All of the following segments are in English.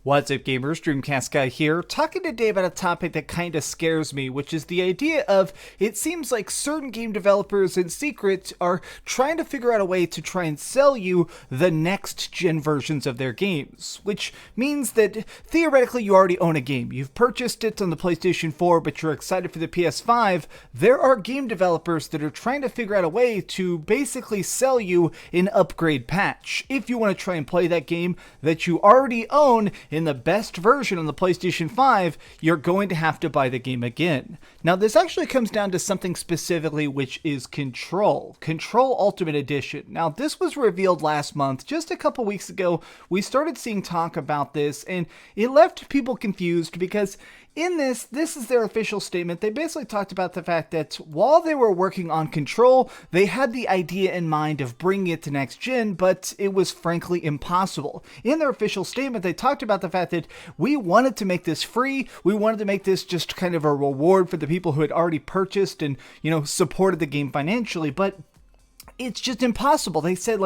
What's up, gamers? DreamcastGuy here, talking today about a topic that kind of scares me, which is the idea of it seems like certain game developers in secret are trying to figure out a way to try and sell you the next-gen versions of their games, which means that theoretically you already own a game. You've purchased it on the PlayStation 4, but you're excited for the PS5. There are game developers that are trying to figure out a way to basically sell you an upgrade patch. If you want to try and play that game that you already own in the best version on the PlayStation 5, you're going to have to buy the game again. Now, this actually comes down to something specifically, which is Control Ultimate Edition. Now, this was revealed last month. Just a couple weeks ago, we started seeing talk about this, and it left people confused because in this is their official statement. They basically talked about the fact that while they were working on Control, they had the idea in mind of bringing it to next gen, but it was frankly impossible. In their official statement, they talked about the fact that we wanted to make this free. We wanted to make this just kind of a reward for the people who had already purchased and, supported the game financially, but it's just impossible. They said,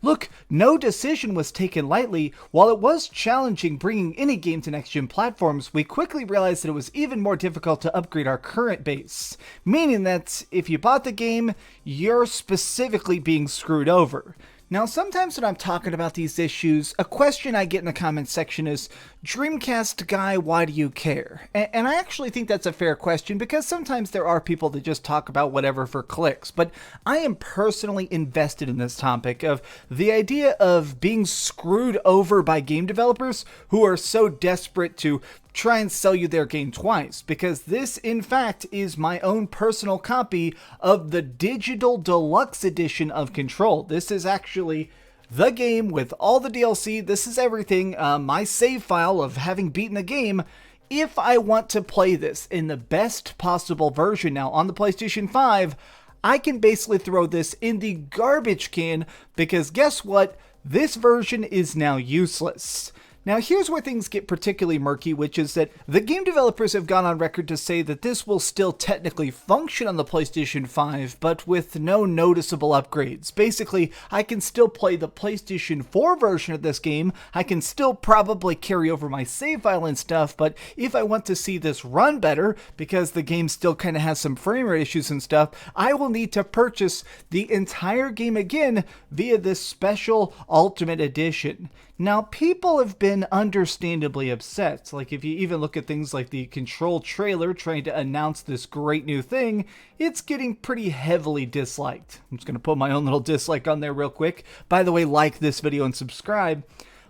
look, no decision was taken lightly. While it was challenging bringing any game to next-gen platforms, we quickly realized that it was even more difficult to upgrade our current base. Meaning that if you bought the game, you're specifically being screwed over. Now, sometimes when I'm talking about these issues, a question I get in the comment section is, DreamcastGuy, why do you care? And I actually think that's a fair question because sometimes there are people that just talk about whatever for clicks. But I am personally invested in this topic of the idea of being screwed over by game developers who are so desperate to try and sell you their game twice, because this in fact is my own personal copy of the digital deluxe edition of Control. This is actually the game with all the DLC. This is everything, my save file of having beaten the game. If I want to play this in the best possible version now on the PlayStation 5, I can basically throw this in the garbage can because guess what? This version is now useless. Now, here's where things get particularly murky, which is that the game developers have gone on record to say that this will still technically function on the PlayStation 5, but with no noticeable upgrades. Basically, I can still play the PlayStation 4 version of this game, I can still probably carry over my save file and stuff, but if I want to see this run better, because the game still kind of has some frame rate issues and stuff, I will need to purchase the entire game again via this special Ultimate Edition. Now, people have been understandably upset. Like, if you even look at things like the Control trailer trying to announce this great new thing, it's getting pretty heavily disliked. I'm just going to put my own little dislike on there real quick. By the way, like this video and subscribe.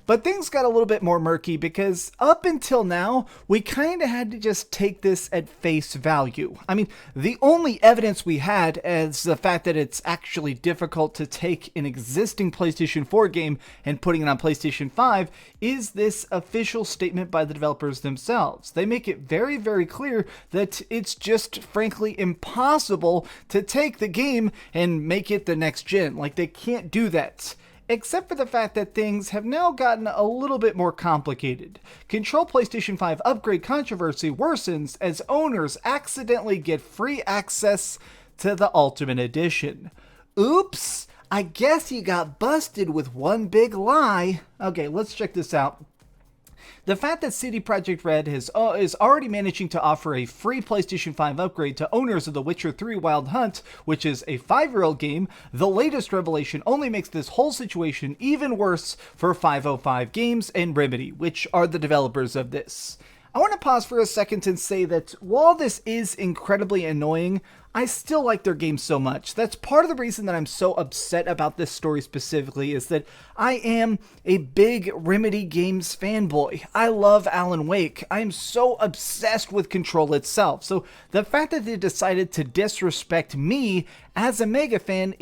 But things got a little bit more murky because up until now, we kind of had to just take this at face value. I mean, the only evidence we had is the fact that it's actually difficult to take an existing PlayStation 4 game and putting it on PlayStation 5 is this official statement by the developers themselves. They make it very, very clear that it's just frankly impossible to take the game and make it the next gen. Like, they can't do that. Except for the fact that things have now gotten a little bit more complicated. Control PlayStation 5 upgrade controversy worsens as owners accidentally get free access to the Ultimate Edition. Oops, I guess you got busted with one big lie. Okay, let's check this out. The fact that CD Projekt Red is already managing to offer a free PlayStation 5 upgrade to owners of The Witcher 3 Wild Hunt, which is a 5-year-old game, the latest revelation only makes this whole situation even worse for 505 Games and Remedy, which are the developers of this. I want to pause for a second and say that while this is incredibly annoying, I still like their game so much. That's part of the reason that I'm so upset about this story specifically, is that I am a big Remedy Games fanboy. I love Alan Wake. I am so obsessed with Control itself. So the fact that they decided to disrespect me as a mega fan,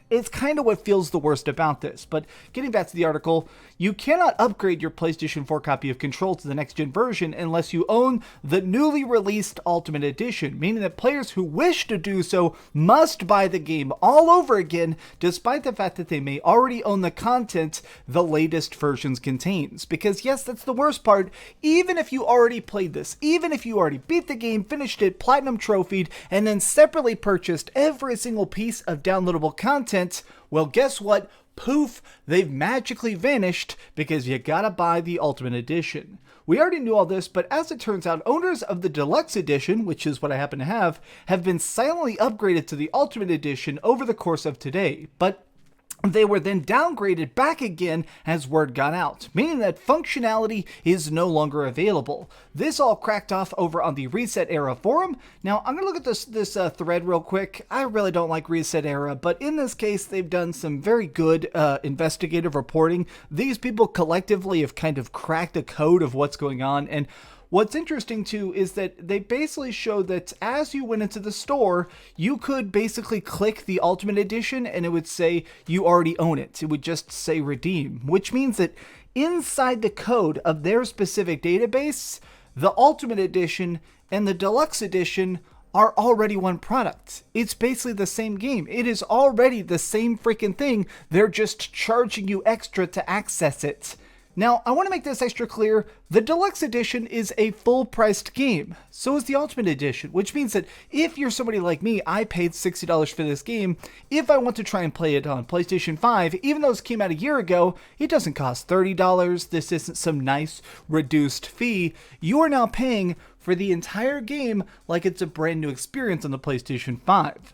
it's kind of what feels the worst about this. But getting back to the article, you cannot upgrade your PlayStation 4 copy of Control to the next-gen version unless you own the newly released Ultimate Edition, meaning that players who wish to do so must buy the game all over again, despite the fact that they may already own the content the latest versions contains. Because yes, that's the worst part. Even if you already played this, even if you already beat the game, finished it, platinum trophied, and then separately purchased every single piece of downloadable content, well, guess what? poof, they've magically vanished because you gotta buy the Ultimate Edition. We already knew all this, but as it turns out, owners of the Deluxe Edition, which is what I happen to have been silently upgraded to the Ultimate Edition over the course of today. But they were then downgraded back again as word got out, meaning that functionality is no longer available. This all cracked off over on the Reset Era forum. Now, I'm going to look at this thread real quick. I really don't like Reset Era, but in this case, they've done some very good investigative reporting. These people collectively have kind of cracked the code of what's going on, and what's interesting too is that they basically showed that as you went into the store, you could basically click the Ultimate Edition and it would say you already own it. It would just say redeem, which means that inside the code of their specific database, the Ultimate Edition and the Deluxe Edition are already one product. It's basically the same game. It is already the same freaking thing. They're just charging you extra to access it. Now, I want to make this extra clear, the Deluxe Edition is a full-priced game. So is the Ultimate Edition, which means that if you're somebody like me, I paid $60 for this game. If I want to try and play it on PlayStation 5, even though this came out a year ago, it doesn't cost $30. This isn't some nice reduced fee. You are now paying for the entire game like it's a brand new experience on the PlayStation 5.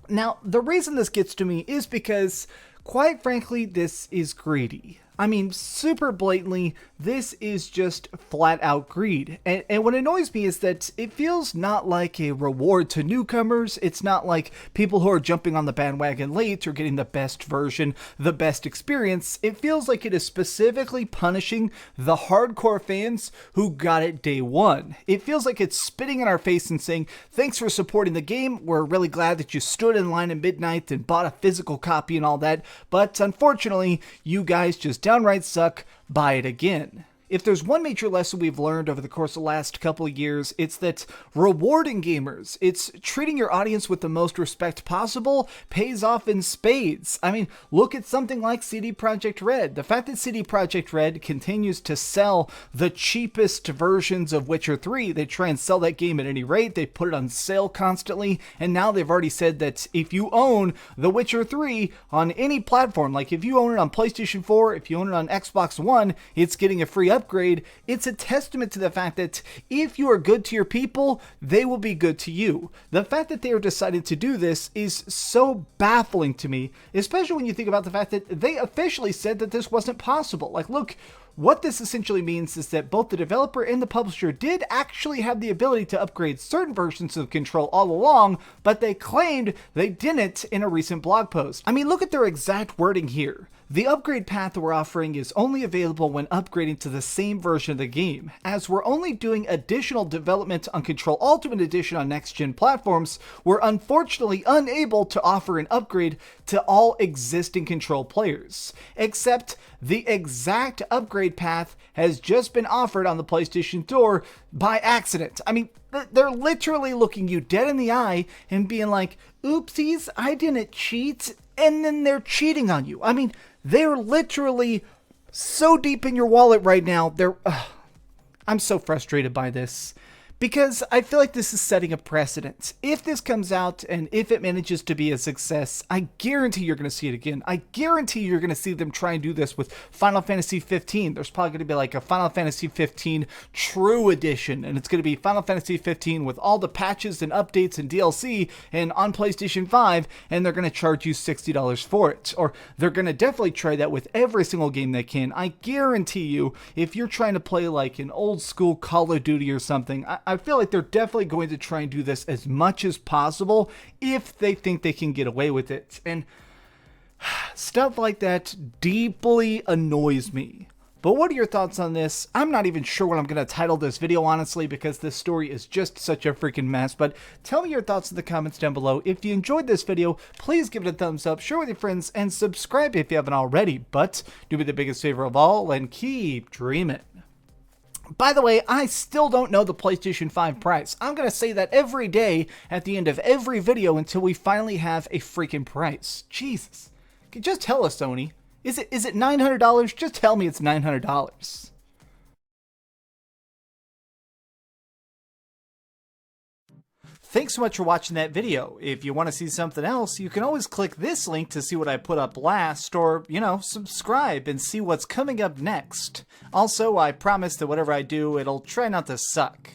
Now, the reason this gets to me is because, quite frankly, this is greedy. I mean, super blatantly, this is just flat out greed. And what annoys me is that it feels not like a reward to newcomers. It's not like people who are jumping on the bandwagon late or getting the best version, the best experience. It feels like it is specifically punishing the hardcore fans who got it day one. It feels like it's spitting in our face and saying, thanks for supporting the game. We're really glad that you stood in line at midnight and bought a physical copy and all that. But unfortunately, you guys just downright suck, buy it again. If there's one major lesson we've learned over the course of the last couple of years, it's that rewarding gamers, it's treating your audience with the most respect possible, pays off in spades. I mean, look at something like CD Projekt Red. The fact that CD Projekt Red continues to sell the cheapest versions of Witcher 3, they try and sell that game at any rate, they put it on sale constantly, and now they've already said that if you own The Witcher 3 on any platform, like if you own it on PlayStation 4, if you own it on Xbox One, it's getting a free upgrade. It's a testament to the fact that if you are good to your people, they will be good to you. The fact that they are decided to do this is so baffling to me, especially when you think about the fact that they officially said that this wasn't possible. Like, look, what this essentially means is that both the developer and the publisher did actually have the ability to upgrade certain versions of Control all along, but they claimed they didn't in a recent blog post. I mean, look at their exact wording here. The upgrade path that we're offering is only available when upgrading to the same version of the game. As we're only doing additional development on Control Ultimate Edition on next-gen platforms, we're unfortunately unable to offer an upgrade to all existing Control players. Except the exact upgrade path has just been offered on the PlayStation Store by accident. I mean, they're literally looking you dead in the eye and being like, oopsies, I didn't cheat, and then they're cheating on you. I mean, they're literally so deep in your wallet right now. I'm so frustrated by this because I feel like this is setting a precedent. If this comes out and if it manages to be a success, I guarantee you're going to see it again. I guarantee you're going to see them try and do this with Final Fantasy 15. There's probably going to be like a Final Fantasy 15 True Edition, and it's going to be Final Fantasy 15 with all the patches and updates and DLC and on PlayStation 5, and they're going to charge you $60 for it. Or they're going to definitely try that with every single game they can. I guarantee you, if you're trying to play like an old school Call of Duty or something, I feel like they're definitely going to try and do this as much as possible if they think they can get away with it. And stuff like that deeply annoys me. But what are your thoughts on this? I'm not even sure what I'm going to title this video, honestly, because this story is just such a freaking mess. But tell me your thoughts in the comments down below. If you enjoyed this video, please give it a thumbs up, share with your friends, and subscribe if you haven't already. But do me the biggest favor of all and keep dreaming. By the way, I still don't know the PlayStation 5 price. I'm going to say that every day at the end of every video until we finally have a freaking price. Jesus. Just tell us, Sony. Is it $900? Just tell me it's $900. Thanks so much for watching that video. If you want to see something else, you can always click this link to see what I put up last, or, subscribe and see what's coming up next. Also, I promise that whatever I do, it'll try not to suck.